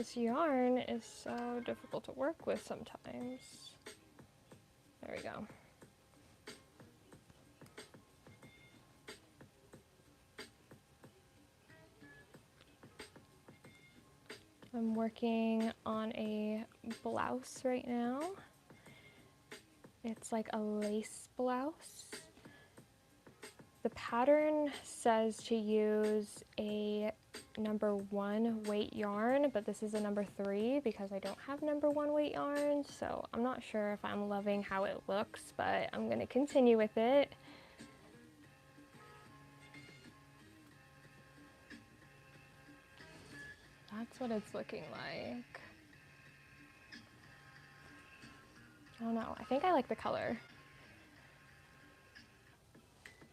This yarn is so difficult to work with sometimes. There we go. I'm working on a blouse right now. It's like a lace blouse. The pattern says to use a #1 weight yarn, but this is a #3 because I don't have #1 weight yarn, so I'm not sure if I'm loving how it looks, but I'm gonna continue with it. That's what it's looking like. I don't know, I think I like the color.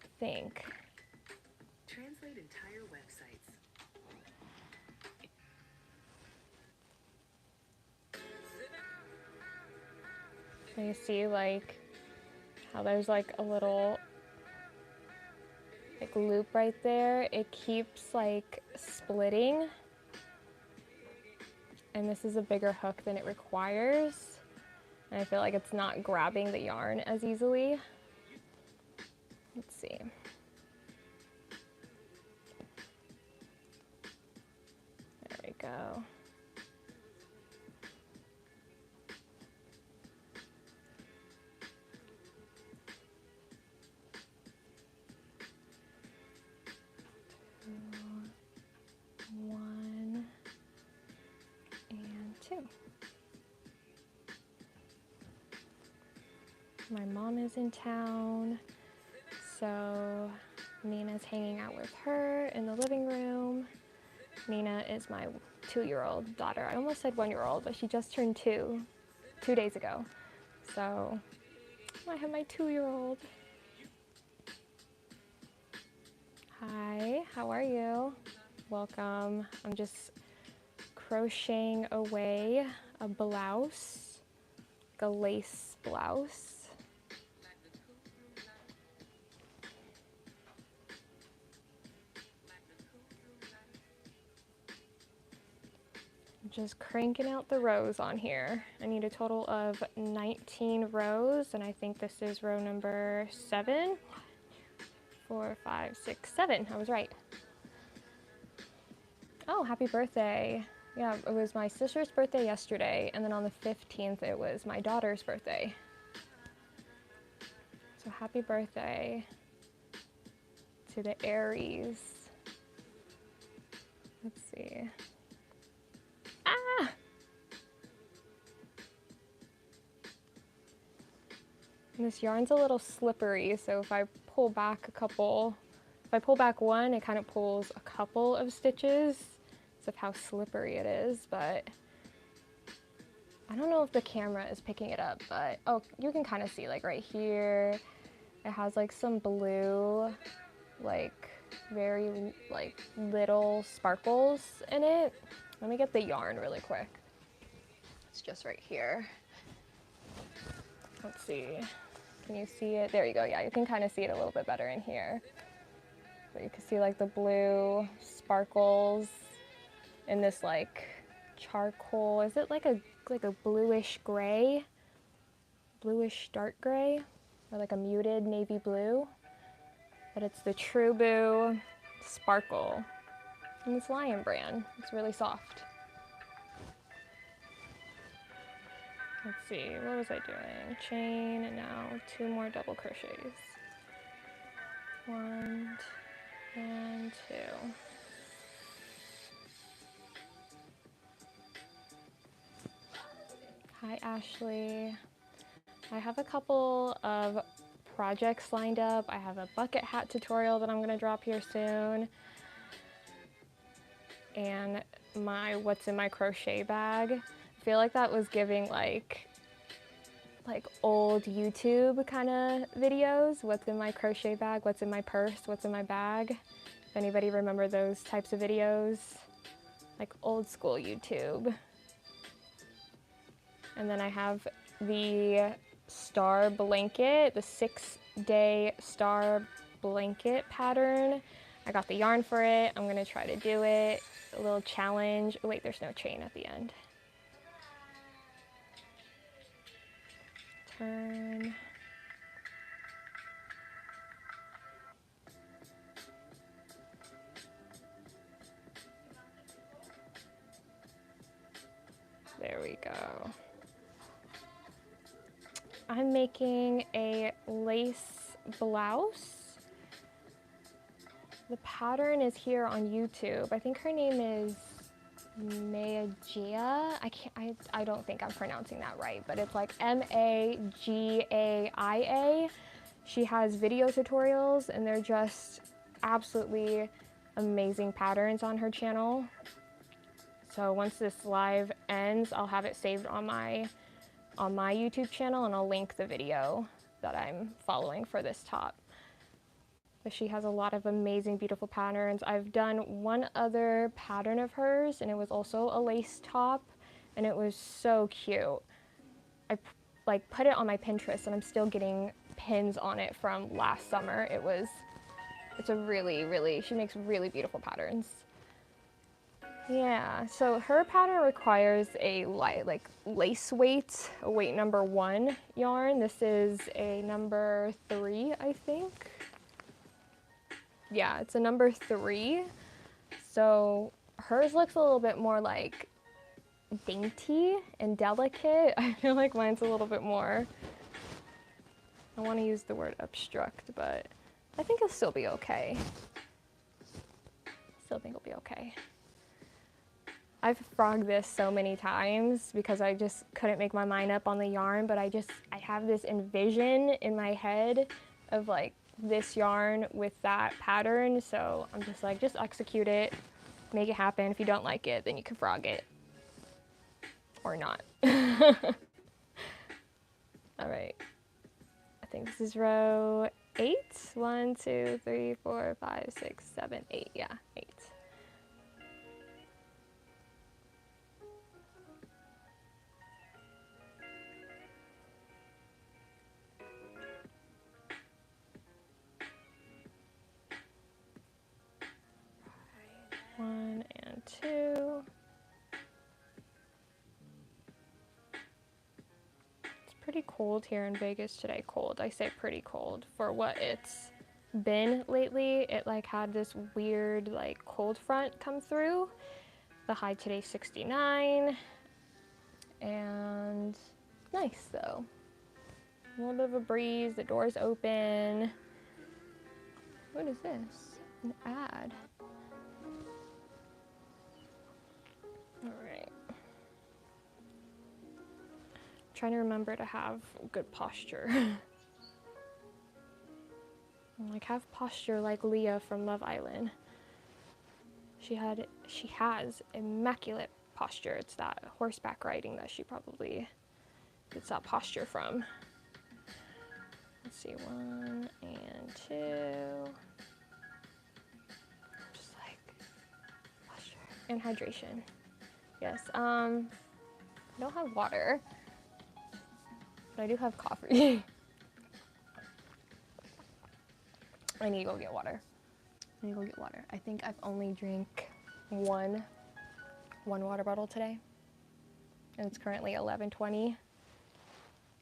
I think. Translate entire websites. Can you see like how there's like a little like loop right there? It keeps like splitting. And this is a bigger hook than it requires. And I feel like it's not grabbing the yarn as easily. Let's see. There we go. One and two. My mom is in town, so Nina's hanging out with her in the living room. Nina is my 2-year-old daughter. I almost said 1-year-old, but she just turned 2 days ago. So I have my 2-year-old. Hi, how are you? Welcome. I'm just crocheting away a blouse, like a lace blouse. Just cranking out the rows on here. I need a total of 19 rows, and I think this is row number 7. 4, 5, 6, 7. I was right. Oh, happy birthday. Yeah, it was my sister's birthday yesterday, and then on the 15th it was my daughter's birthday. So happy birthday to the Aries. Let's see. Ah! And this yarn's a little slippery, so if I pull back one, it kind of pulls a couple of stitches. Of how slippery it is, but I don't know if the camera is picking it up, but oh, you can kind of see like right here, it has like some blue, like very like little sparkles in it. Let me get the yarn really quick. It's just right here. Let's see, can you see it? There you go. Yeah, you can kind of see it a little bit better in here. So you can see like the blue sparkles in this like charcoal, is it like a bluish gray? Bluish dark gray? Or like a muted navy blue? But it's the True Boo Sparkle. And it's Lion brand. It's really soft. Let's see, what was I doing? Chain, and now 2 more double crochets. 1 and 2. Hi, Ashley. I have a couple of projects lined up. I have a bucket hat tutorial that I'm gonna drop here soon. And my what's in my crochet bag. I feel like that was giving like old YouTube kind of videos. What's in my crochet bag? What's in my purse? What's in my bag? If anybody remember those types of videos, like old school YouTube. And then I have the star blanket, the 6-day star blanket pattern. I got the yarn for it. I'm gonna try to do it. a little challenge. Oh, wait, there's no chain at the end. Turn. There we go. I'm making a lace blouse. The pattern is here on YouTube. I think her name is Magia. I don't think I'm pronouncing that right, but it's like Magaia. She has video tutorials and they're just absolutely amazing patterns on her channel. So once this live ends, I'll have it saved on my YouTube channel, and I'll link the video that I'm following for this top. But she has a lot of amazing, beautiful patterns. I've done one other pattern of hers, and it was also a lace top, and it was so cute. I like put it on my Pinterest, and I'm still getting pins on it from last summer. It's a really, she makes really beautiful patterns. Yeah, so her pattern requires a lace weight, a weight number 1 yarn. This is a number 3, I think. Yeah, it's a number 3. So hers looks a little bit more like dainty and delicate. I feel like mine's a little bit more, I want to use the word obstruct, but I think it'll still be okay. Still think it'll be okay. I've frogged this so many times because I just couldn't make my mind up on the yarn, but I have this envision in my head of like this yarn with that pattern, so I'm just like, just execute it, make it happen. If you don't like it, then you can frog it. Or not. All right. I think this is row 8. 1, 2, 3, 4, 5, 6, 7, 8. Yeah, 8. One and 2. It's pretty cold here in Vegas today. Cold. I say pretty cold for what it's been lately. It like had this weird like cold front come through. The high today 69. And nice though. A little bit of a breeze. The door's open. What is this? An ad. All right. Trying to remember to have good posture. Like have posture like Leah from Love Island. She has immaculate posture. It's that horseback riding that she probably gets that posture from. Let's see, 1 and 2. Just like posture and hydration. Yes. I don't have water, but I do have coffee. I need to go get water. I think I've only drank one water bottle today, and it's currently 11:20.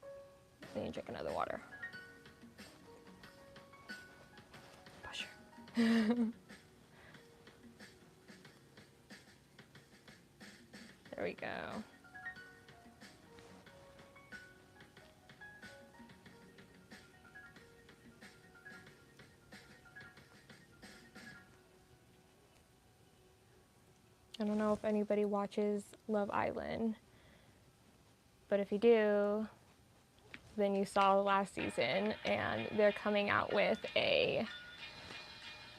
I need to drink another water. Posture. There we go. I don't know if anybody watches Love Island, but if you do, then you saw the last season, and they're coming out with a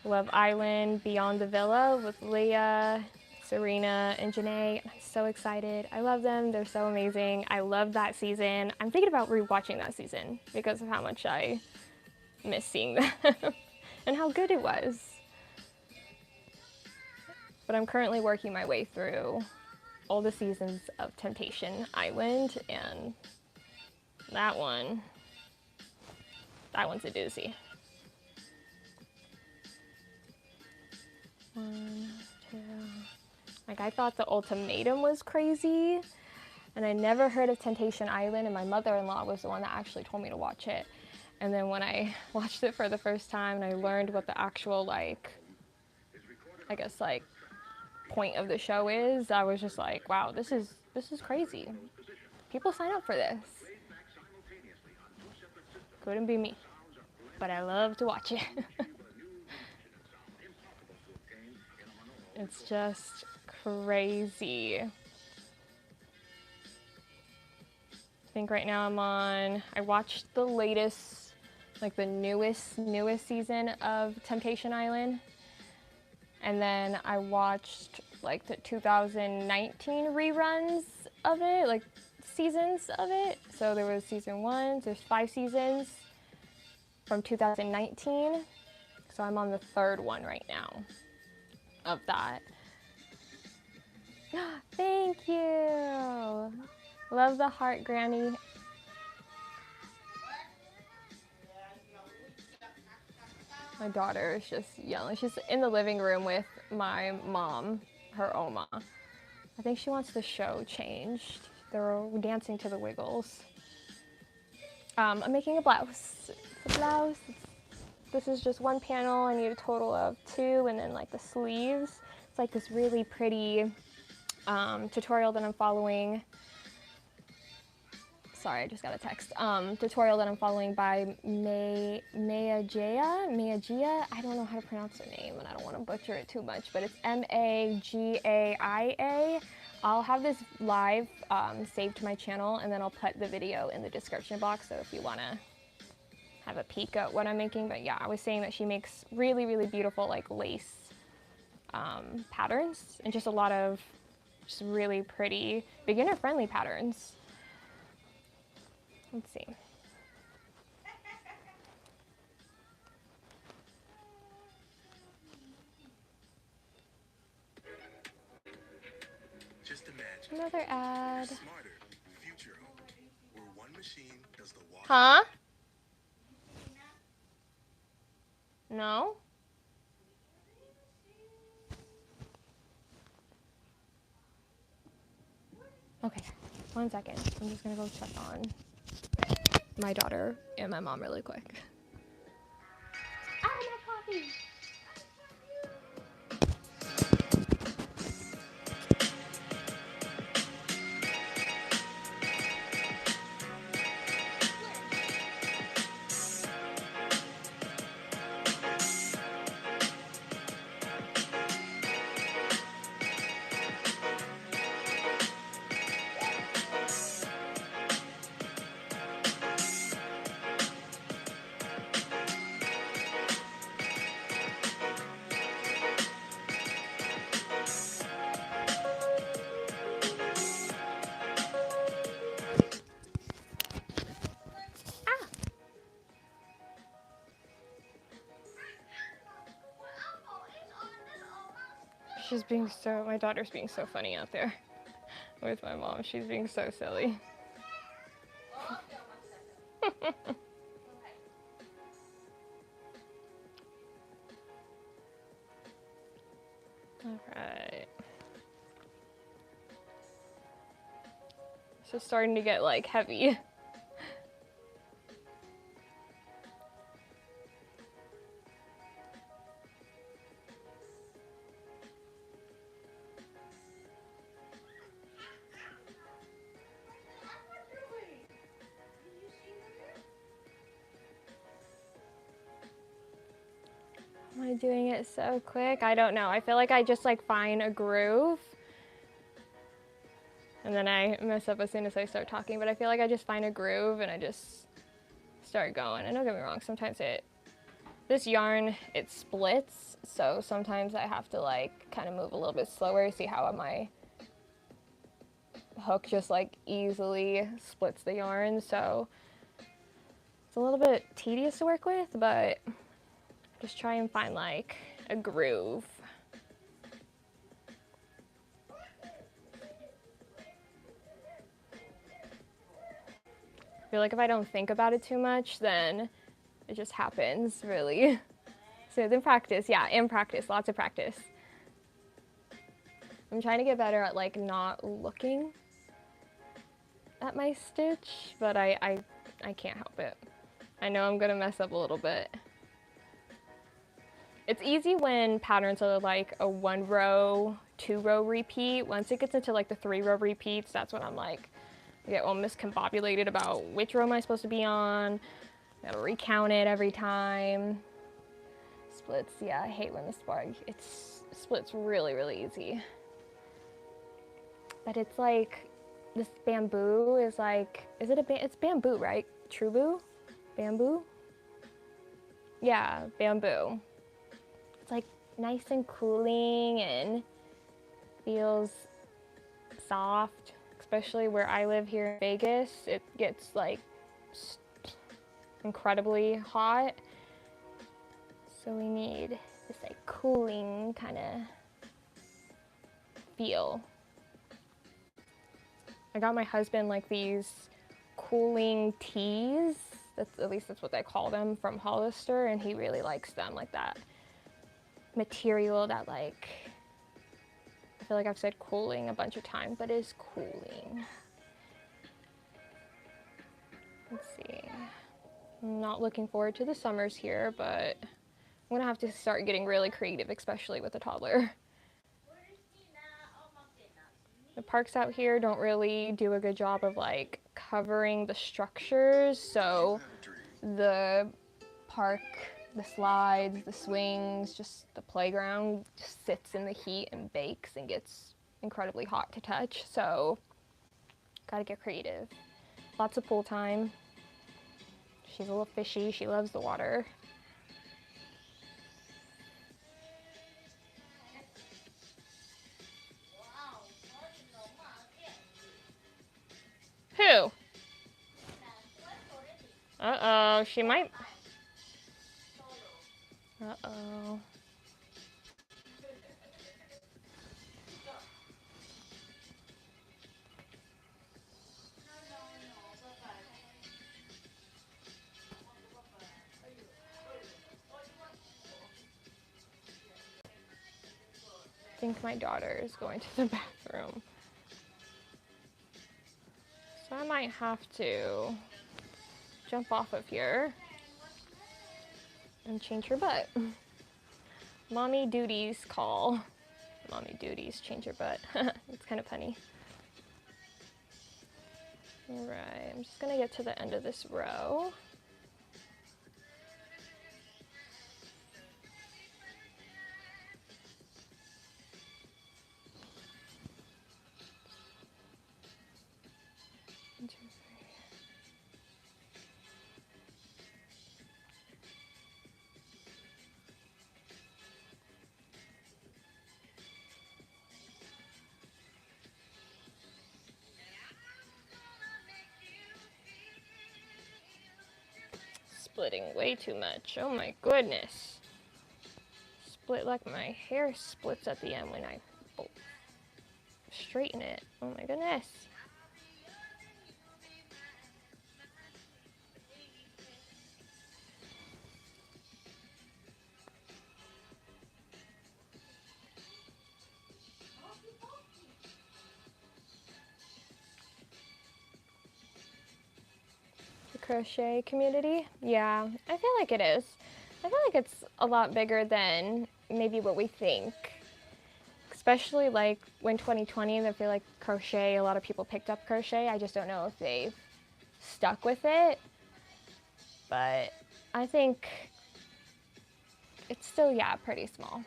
Love Island Beyond the Villa with Leah, Serena, and Janae. I'm so excited. I love them. They're so amazing. I love that season. I'm thinking about rewatching that season because of how much I miss seeing them and how good it was. But I'm currently working my way through all the seasons of Temptation Island, and that one's a doozy. 1, 2, Like, I thought The Ultimatum was crazy, and I never heard of Temptation Island, and my mother-in-law was the one that actually told me to watch it. And then when I watched it for the first time and I learned what the actual, like, I guess, like, point of the show is, I was just like, wow, this is crazy. People sign up for this. Couldn't be me, but I love to watch it. It's just crazy. I think right now I watched the latest, like the newest season of Temptation Island. And then I watched like the 2019 reruns of it, like seasons of it. So there was season 1, there's 5 seasons from 2019. So I'm on the 3rd one right now of that. Thank you. Love the heart, Granny. My daughter is just yelling. She's in the living room with my mom, her Oma. I think she wants the show changed. They're dancing to the Wiggles. I'm making a blouse. It's a blouse. This is just one panel. I need a total of 2, and then like the sleeves. It's like this really pretty tutorial that I'm following. Sorry, I just got a text. Tutorial that I'm following by Mayajia. I don't know how to pronounce her name, and I don't want to butcher it too much, but it's Magaia. I'll have this live saved to my channel, and then I'll put the video in the description box, so if you want to have a peek at what I'm making. But yeah, I was saying that she makes really, really beautiful like lace patterns, and just a lot of just really pretty, beginner-friendly patterns. Let's see. Just imagine Another ad. smarter future home where one machine does the walk. Huh? No? Okay, 1 second. I'm just gonna go check on my daughter and my mom really quick. Ah, my coffee! My daughter's being so funny out there with my mom. She's being so silly. All right. So it's starting to get like heavy. Am I doing it so quick? I don't know. I feel like I just like find a groove and then I mess up as soon as I start talking, but I feel like I just find a groove and I just start going. And don't get me wrong, sometimes this yarn, it splits, so sometimes I have to like kind of move a little bit slower. See how my hook just like easily splits the yarn, so it's a little bit tedious to work with, but just try and find like a groove. I feel like if I don't think about it too much, then it just happens, really. So in practice, yeah, in practice, lots of practice. I'm trying to get better at like not looking at my stitch, but I can't help it. I know I'm gonna mess up a little bit. It's easy when patterns are like a 1 row, 2 row repeat. Once it gets into like the 3 row repeats, that's when I'm like, I get all miscombobulated about which row am I supposed to be on. I gotta recount it every time. Splits, yeah, I hate when the splits really, really easy. But it's like, this bamboo is like, it's bamboo, right? Trubu? Bamboo? Yeah, bamboo. It's like nice and cooling and feels soft, especially where I live here in Vegas. It gets like incredibly hot. So we need this like cooling kind of feel. I got my husband like these cooling tees. At least that's what they call them, from Hollister, and he really likes them, like that material that like, I feel like I've said cooling a bunch of times, but is cooling. Let's see. I'm not looking forward to the summers here, but I'm gonna have to start getting really creative, especially with a toddler. The parks out here don't really do a good job of like covering the structures, so the park, the slides, the swings, just the playground just sits in the heat and bakes and gets incredibly hot to touch, so gotta get creative. Lots of pool time. She's a little fishy, she loves the water. Who? Uh-oh, she might... Uh-oh. I think my daughter is going to the bathroom. So I might have to jump off of here and change her butt. Mommy duties call. Mommy duties, change her butt. It's kind of funny. Alright, I'm just gonna get to the end of this row. Splitting way too much. Oh my goodness. Split like my hair splits at the end when I straighten it. Oh my goodness. The crochet community? Yeah, I feel like it is. I feel like it's a lot bigger than maybe what we think. Especially like when 2020, I feel like crochet, a lot of people picked up crochet. I just don't know if they've stuck with it. But I think it's still, yeah, pretty small.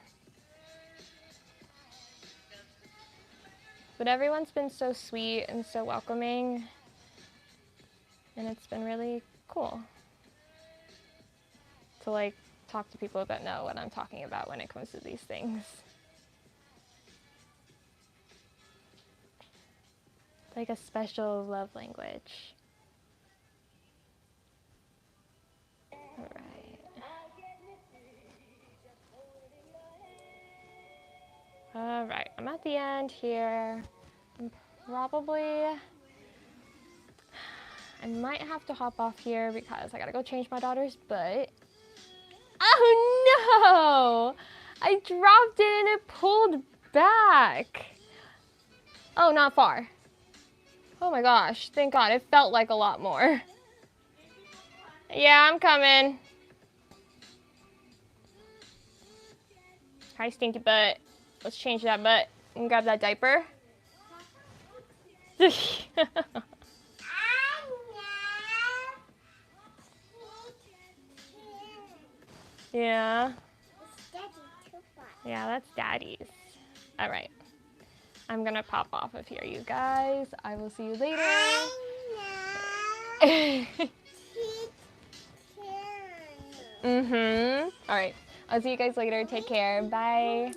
But everyone's been so sweet and so welcoming. And it's been really cool to like talk to people that know what I'm talking about when it comes to these things. It's like a special love language. All right. All right, I'm at the end here. I might have to hop off here because I gotta go change my daughter's butt. Oh no! I dropped it and it pulled back. Oh, not far. Oh my gosh, thank God. It felt like a lot more. Yeah, I'm coming. Hi, stinky butt. Let's change that butt and grab that diaper. Yeah. Yeah, that's Daddy's. All right. I'm gonna pop off of here, you guys. I will see you later. Mm-hmm. All right. I'll see you guys later. Take care. Bye.